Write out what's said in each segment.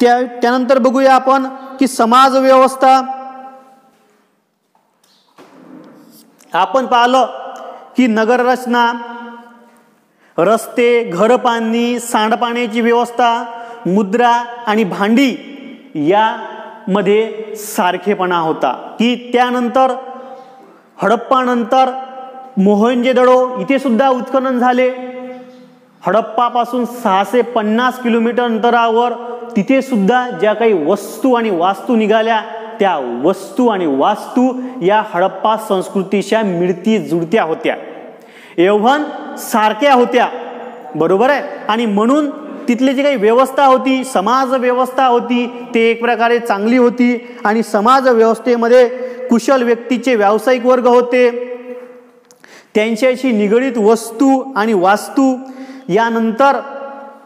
त्यानंतर बघूया आपण की समाज व्यवस्था. आपण पाहिलं की नगररचना, रस्ते, घरबांधणी, सांडपाण्याची व्यवस्था, मुद्रा आणि भांडी यामध्ये सारखेपणा होता. की त्यानंतर हडप्पानंतर मोहनजोदडो इथे सुद्धा उत्खनन झाले. हडप्पापासून 650 किलोमीटर अंतरावर तिथे सुद्धा ज्या काही वस्तू आणि वास्तू निघाल्या त्या वस्तू आणि वास्तू या हडप्पा संस्कृतीच्या मिळती जुळत्या होत्या, एवढं सारख्या होत्या. बरोबर आहे. आणि म्हणून तिथली जी काही व्यवस्था होती, समाज व्यवस्था होती, ते एक प्रकारे चांगली होती. आणि समाज व्यवस्थेमध्ये कुशल व्यक्तीचे व्यावसायिक वर्ग होते, त्यांच्याशी निगडीत वस्तू आणि वास्तू, यानंतर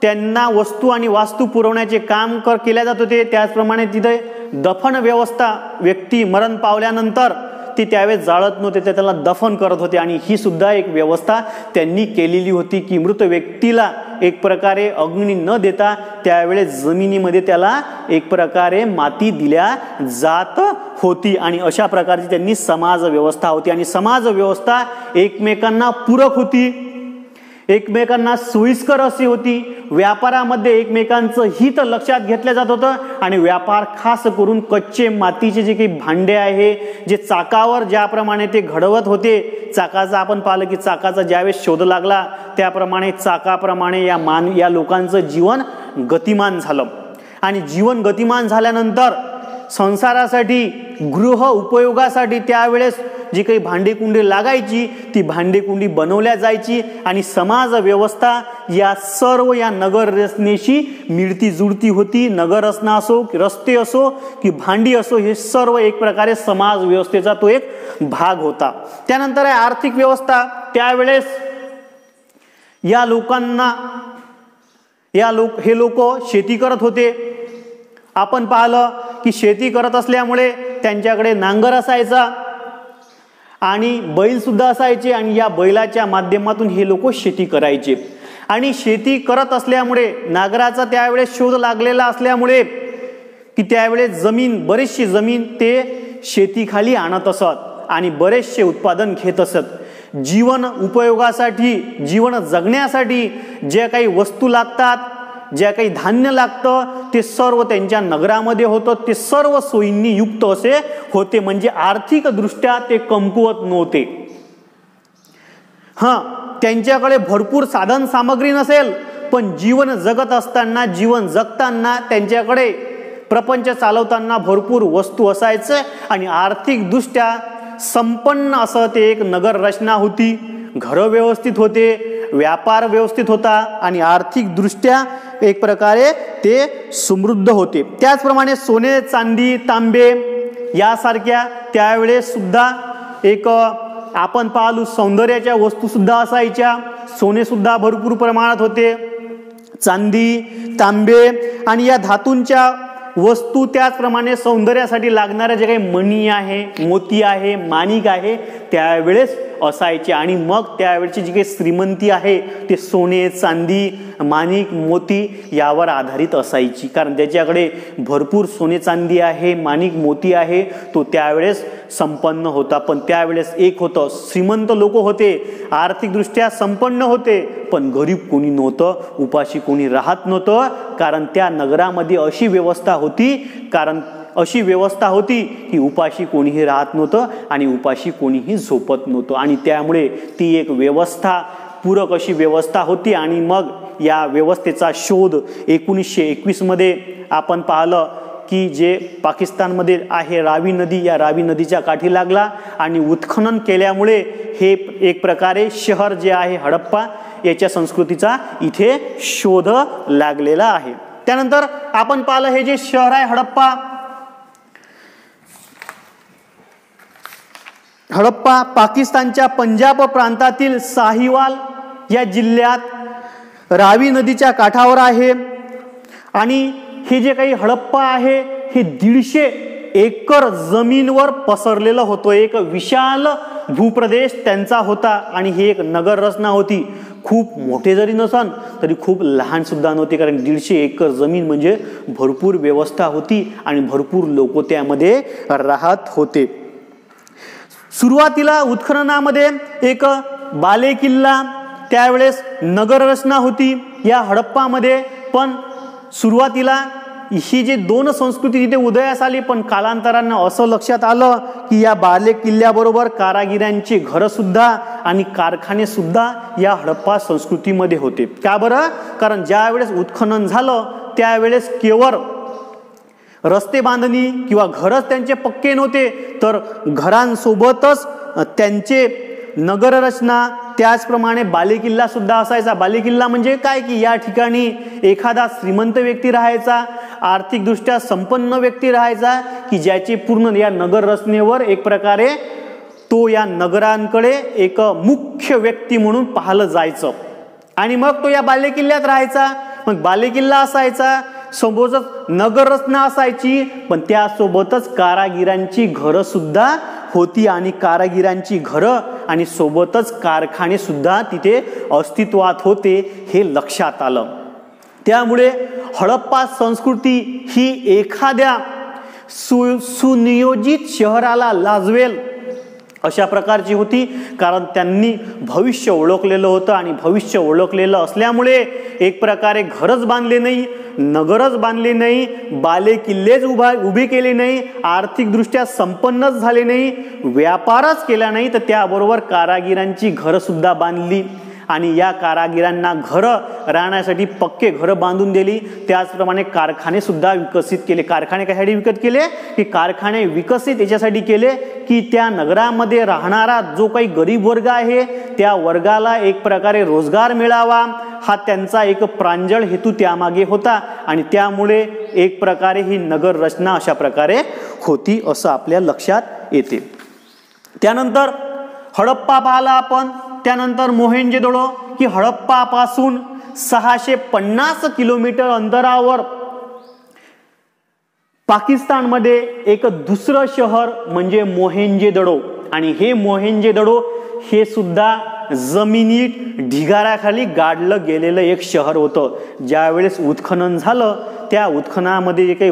त्यांना वस्तू आणि वास्तू पुरवण्याचे काम केल्या जात होते. त्याचप्रमाणे तिथे दफन व्यवस्था, व्यक्ती मरण पावल्यानंतर ते त्यावेळेस जाळत नव्हते, ते त्याला दफन करत होते. आणि ही सुद्धा एक व्यवस्था त्यांनी केलेली होती की मृत व्यक्तीला एक प्रकारे अग्नी न देता त्यावेळेस जमिनीमध्ये त्याला एक प्रकारे माती दिल्या जात होती. आणि अशा प्रकारची त्यांनी समाज व्यवस्था होती. आणि समाज व्यवस्था एकमेकांना पूरक होती, एकमेकांना सोयीस्कर अशी होती. व्यापारामध्ये एकमेकांचं हित लक्षात घेतलं जात होतं. आणि व्यापार खास करून कच्चे मातीचे जे काही भांडे आहे, जे चाकावर ज्याप्रमाणे ते घडवत होते, चाकाचा आपण पाहिलं की चाकाचा ज्यावेळेस शोध लागला त्याप्रमाणे चाकाप्रमाणे या लोकांचं जीवन गतिमान झालं. आणि जीवन गतिमान झाल्यानंतर संसारासाठी, गृह उपयोगासाठी त्यावेळेस जी काही भांडेकुंडी लागायची ती भांडेकुंडी बनवल्या जायची. आणि समाज व्यवस्था या सर्व या नगर रचनेशी मिळती जुळती होती. नगररचना असो, रस्ते असो की भांडी असो, हे सर्व एक प्रकारे समाज व्यवस्थेचा तो एक भाग होता. त्यानंतर आहे आर्थिक व्यवस्था. त्यावेळेस या लोकांना हे लोक शेती करत होते. आपण पाहिलं की शेती करत असल्यामुळे त्यांच्याकडे नांगर असायचा आणि बैल सुद्धा असायचे. आणि या बैलाच्या माध्यमातून हे लोक शेती करायचे. आणि शेती करत असल्यामुळे नांगराचा त्यावेळेस शोध लागलेला असल्यामुळे की त्यावेळेस बरीचशी जमीन ते शेतीखाली आणत असत आणि बरेचसे उत्पादन घेत असत. जीवन उपयोगासाठी, जीवन जगण्यासाठी जे काही वस्तू लागतात, ज्या काही धान्य लागतं, ते सर्व त्यांच्या नगरामध्ये होतं. ते सर्व सोयींनी युक्त असे होते. म्हणजे आर्थिक दृष्ट्या ते कमकुवत नव्हते. त्यांच्याकडे भरपूर साधन सामग्री नसेल, पण जीवन जगत असताना, जीवन जगताना त्यांच्याकडे प्रपंच चालवताना भरपूर वस्तू असायचे. आणि आर्थिक दृष्ट्या संपन्न असं ते एक नगर रचना होती. घरं व्यवस्थित होते, व्यापार व्यवस्थित होता आणि आर्थिक दृष्ट्या एक प्रकारे ते समृद्ध होते. त्याचप्रमाणे सोने, चांदी, तांबे यासारख्या त्यावेळेस सुद्धा एक आपण पाहलो सौंदर्याच्या वस्तू सुद्धा असायच्या. सोने सुद्धा भरपूर प्रमाणात होते, चांदी, तांबे आणि या धातूंच्या वस्तू, त्याचप्रमाणे सौंदर्यासाठी लागणाऱ्या जे काही मणी आहे, मोती आहे, माणिक आहे त्यावेळेस असायचे. आणि मग त्यावेळची जी काही श्रीमंती आहे ते सोने, चांदी, माणिक, मोती यावर आधारित असायची. कारण ज्याच्याकडे भरपूर सोने चांदी आहे, माणिक मोती आहे, तो त्यावेळेस संपन्न होता. पण त्यावेळेस एक होतं, श्रीमंत लोक होते, आर्थिकदृष्ट्या संपन्न होते, पण गरीब कोणी नव्हतं, उपाशी कोणी राहत नव्हतं. कारण त्या नगरामध्ये अशी व्यवस्था होती, की उपाशी कोणीही राहत नव्हतं आणि उपाशी कोणीही झोपत नव्हतं. आणि त्यामुळे ती एक व्यवस्था, पूरक अशी व्यवस्था होती. आणि मग या व्यवस्थेचा शोध 1921 मध्ये आपण पाहिलं की जे पाकिस्तानमध्ये आहे रावी नदी, या रावी नदीच्या काठी लागला. आणि उत्खनन केल्यामुळे हे एक प्रकारे शहर जे आहे हडप्पा याच्या संस्कृतीचा इथे शोध लागलेला आहे. त्यानंतर आपण पाहिलं हे जे शहर आहे हडप्पा पाकिस्तानच्या पंजाब प्रांतातील साहिवाल या जिल्ह्यात रावी नदीच्या काठावर आहे. आणि हे जे काही हडप्पा आहे हे 150 एकर जमीनवर पसरलेलं होतं. एक विशाल भूप्रदेश त्यांचा होता. आणि ही एक नगर रचना होती. खूप मोठे जरी नसन तरी खूप लहान सुद्धा नव्हते, कारण 150 एकर जमीन म्हणजे भरपूर व्यवस्था होती आणि भरपूर लोक त्यामध्ये राहत होते. सुरुवातीला उत्खननामध्ये एक बालेकिल्ला, त्यावेळेस नगररचना होती या हडप्पामध्ये. पण सुरुवातीला ही जी दोन संस्कृती तिथे उदयास आली, पण कालांतरानं असं लक्षात आलं की या बालेकिल्ल्याबरोबर कारागिरांची घरं सुद्धा आणि कारखाने सुद्धा या हडप्पा संस्कृतीमध्ये होते. का बरं? कारण ज्या वेळेस उत्खनन झालं त्यावेळेस केवळ रस्ते बांधणी किंवा घरच त्यांचे पक्के नव्हते, तर घरांसोबतच त्यांचे नगररचना, त्याचप्रमाणे बालेकिल्ला सुद्धा असायचा. बालेकिल्ला म्हणजे काय की या ठिकाणी एखादा श्रीमंत व्यक्ती राहायचा, आर्थिकदृष्ट्या संपन्न व्यक्ती राहायचा की ज्याचे पूर्ण या नगर रचनेवर एक प्रकारे तो या नगरांकडे एक मुख्य व्यक्ती म्हणून पाहिलं जायचं आणि मग तो या बालेकिल्ल्यात राहायचा. मग बालेकिल्ला असायचा, सोबतच नगररचना असायची, पण त्यासोबतच कारागिरांची घरं सुद्धा होती आणि कारागिरांची घरं आणि सोबतच कारखाने सुद्धा तिथे अस्तित्वात होते हे लक्षात आलं. त्यामुळे हडप्पा संस्कृती ही एखाद्या सुनियोजित शहराला लाजवेल अशा प्रकारची होती, कारण त्यांनी भविष्य ओळखलेलं होतं आणि भविष्य ओळखलेलं असल्यामुळे एक प्रकारे घरच बांधले नाही, नगरच बांधले नाही, बाले किल्लेच उभे केले नाही, आर्थिकदृष्ट्या संपन्नच झाले नाही, व्यापारच केला नाही, तर त्याबरोबर कारागिरांची घरं सुद्धा बांधली आणि या कारागिरांना घरं राहण्यासाठी पक्के घरं बांधून दिली. त्याचप्रमाणे कारखाने सुद्धा विकसित केले. कारखाने कशासाठी विकत केले की कारखाने विकसित याच्यासाठी केले की त्या नगरामध्ये राहणारा जो काही गरीब वर्ग आहे त्या वर्गाला एक प्रकारे रोजगार मिळावा, हा त्यांचा एक प्रांजळ हेतू त्यामागे होता आणि त्यामुळे एक प्रकारे ही नगर रचना अशा प्रकारे होती असं आपल्या लक्षात येते. त्यानंतर हडप्पा पाहिला आपण, त्यानंतर मोहेंजोदडो की हडप्पा पासून 650 किलोमीटर अंतरावर पाकिस्तानमध्ये एक दुसरं शहर म्हणजे मोहेंजोदडो आणि हे मोहेंजोदडो हे सुद्धा जमिनीत ढिगाऱ्याखाली गाडलं गेलेलं एक शहर होतं. ज्या वेळेस उत्खनन झालं त्या उत्खननामध्ये जे काही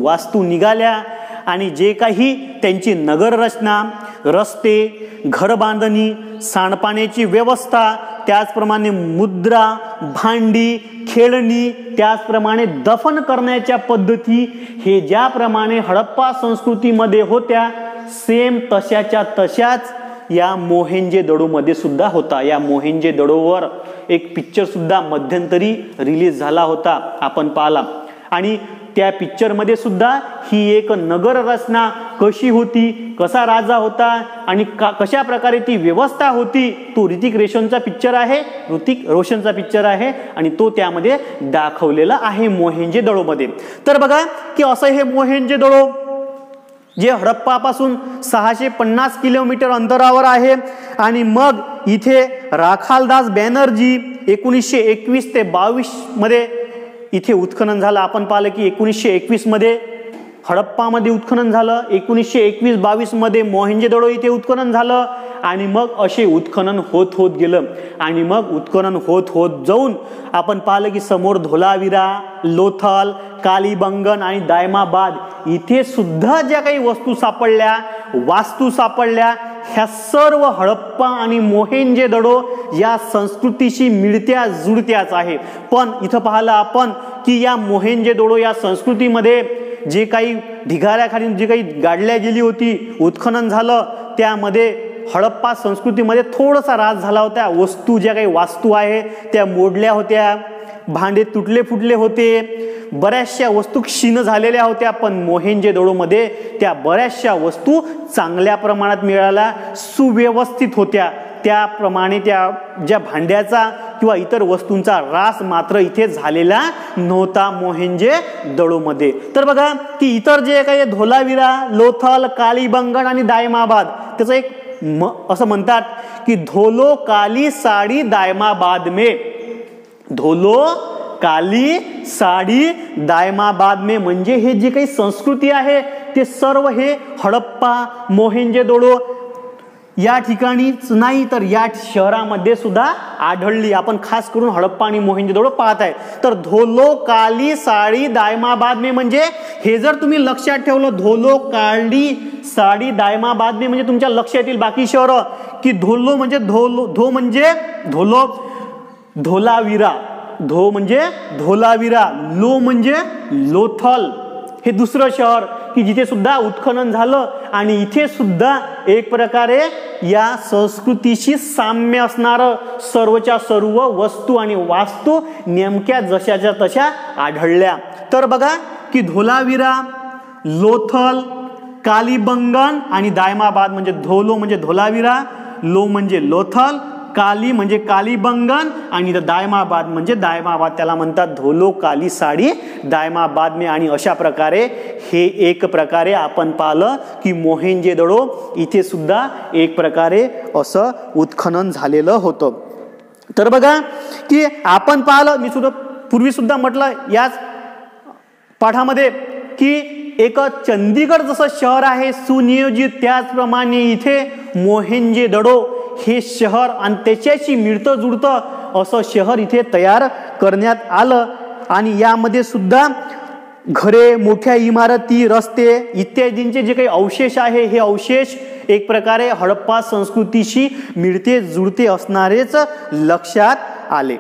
वास्तू निघाल्या आणि जे काही त्यांची नगररचना, रस्ते, घरबांधणी, सांडपाण्याची व्यवस्था, त्याचप्रमाणे मुद्रा, भांडी, खेळणी, त्याचप्रमाणे दफन करण्याच्या पद्धती हे ज्याप्रमाणे हडप्पा संस्कृतीमध्ये होत्या सेम तशाच्या तशाच या मोहेंजोदडोमध्ये सुद्धा होता. या मोहेंजोदडोवर एक पिक्चर सुद्धा मध्यंतरी रिलीज झाला होता, आपण पाहिला आणि त्या पिक्चरमध्ये सुद्धा ही एक नगर रचना कशी होती, कसा राजा होता आणि कशा प्रकारे ती व्यवस्था होती, तो ऋतिक रोशनचा पिक्चर आहे आणि तो त्यामध्ये दाखवलेला आहे मोहेंजोदडोमध्ये. तर बघा की असं हे मोहेंजोदडो जे हडप्पापासून 650 किलोमीटर अंतरावर आहे आणि मग इथे राखालदास बॅनर्जी 1921 ते 22 मध्ये इथे उत्खनन झालं. आपण पाहिलं की 1921 मध्ये हडप्पामध्ये उत्खनन झालं, 1921-22 मध्ये मोहेंजोदडो इथे उत्खनन झालं आणि मग असे उत्खनन होत गेलं आणि मग उत्खनन होत जाऊन आपण पाहिलं की समोर धोलावीरा, लोथल, कालीबंगन आणि दायमाबाद इथे सुद्धा ज्या काही वास्तू सापडल्या ह्या सर्व हडप्पा आणि मोहेंजोदडो या संस्कृतीशी मिळत्या जुळत्याच आहे. पण इथं पाहिलं आपण की या मोहेंजोदडो या संस्कृतीमध्ये जे काही ढिगाऱ्याखाली जी काही गाडल्या गेली होती, उत्खनन झालं, त्यामध्ये हडप्पा संस्कृतीमध्ये थोडासा ऱ्हास झाला होता. ज्या काही वास्तू आहे त्या मोडल्या होत्या, भांडे तुटले फुटले होते, बऱ्याचशा वस्तू क्षीण झालेल्या होत्या. पण मोहेंजोदडोमध्ये त्या बऱ्याचशा वस्तू चांगल्या प्रमाणात मिळाल्या, सुव्यवस्थित होत्या. त्याप्रमाणे त्या ज्या भांड्याचा किंवा इतर वस्तूंचा ऱ्हास मात्र इथे झालेला नव्हता मोहेंजोदडोमध्ये. तर बघा की इतर जे काही धोलावीरा, लोथल, कालीबंगन आणि दायमाबाद त्याचं एक असं म्हणतात की धोलो काली साडी दायमाबाद में, धोलो काली साडी दायमाबाद में म्हणजे हे जे काही संस्कृती आहे ते सर्व हे हडप्पा, मोहेंजोदडो या ठिकाणीच नाही तर या शहरामध्ये सुद्धा आढळली. आपण खास करून हडप्पा आणि मोहेंजोदडो पाहत आहे. तर धोलो, काली, साडी, दायमाबाद में म्हणजे हे जर तुम्ही लक्षात ठेवलं, धोलो, काली, साडी, दायमाबाद में म्हणजे तुमच्या लक्षात येईल बाकी शहरं की धोलो म्हणजे धो म्हणजे धोलो, धोलावीरा, धो म्हणजे धोलावीरा, लो म्हणजे लोथल, हे दुसरं शहर की जिथे सुद्धा उत्खनन झालं आणि इथे सुद्धा एक प्रकारे या संस्कृतीशी साम्य असणारं सर्वच्या सर्व वस्तू आणि वास्तू नेमक्या जशाच्या तशा आढळल्या. तर बघा की धोलावीरा, लोथल, कालीबंगन आणि दायमाबाद म्हणजे धोलो म्हणजे धोलावीरा, लो म्हणजे लोथल, काली म्हणजे कालीबंगन आणि दायमाबाद म्हणजे दायमाबाद, त्याला म्हणतात धोलो, काली, साडी, दायमाबाद में. आणि अशा प्रकारे हे एक प्रकारे आपण पाहिलं की मोहेंजोदडो इथे सुद्धा एक प्रकारे असं उत्खनन झालेलं होतं. तर बघा की आपण पाहिलं, मी सुद्धा पूर्वी सुद्धा म्हटलं याच पाठामध्ये की एक चंदीगड जसं शहर आहे सुनियोजित, त्याचप्रमाणे इथे मोहेंजोदडो हे शहर आणि त्याच्याशी मिळतं जुळतं असं शहर इथे तयार करण्यात आलं. आणि यामध्ये सुद्धा घरे, मोठ्या इमारती, रस्ते इत्यादींचे जे काही अवशेष आहे हे अवशेष एक प्रकारे हडप्पा संस्कृतीशी मिळते जुळते असणारेच लक्षात आले.